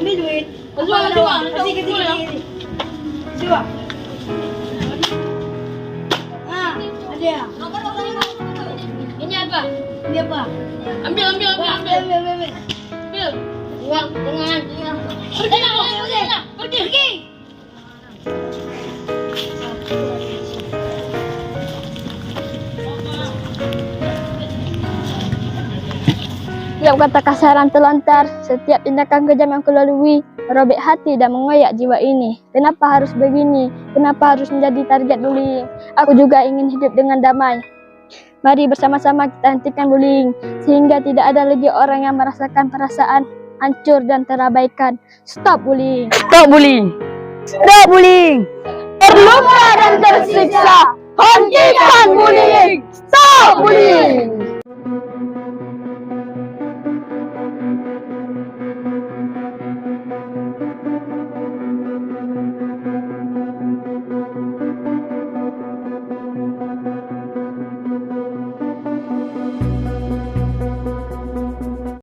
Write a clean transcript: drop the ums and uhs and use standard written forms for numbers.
Ambil duit. Coba. Ah, ada ya? Ini apa? Ini apa? Ambil. Uang dengan. Pergi. Setiap kata kasaran terlontar, setiap tindakan kejam yang kulalui, merobek hati dan mengoyak jiwa ini. Kenapa harus begini? Kenapa harus menjadi target bullying? Aku juga ingin hidup dengan damai. Mari bersama-sama kita hentikan bullying, sehingga tidak ada lagi orang yang merasakan perasaan hancur dan terabaikan. Stop bullying! Stop bullying! Stop bullying! Terluka dan tersiksa, hentikan bullying! Stop bullying!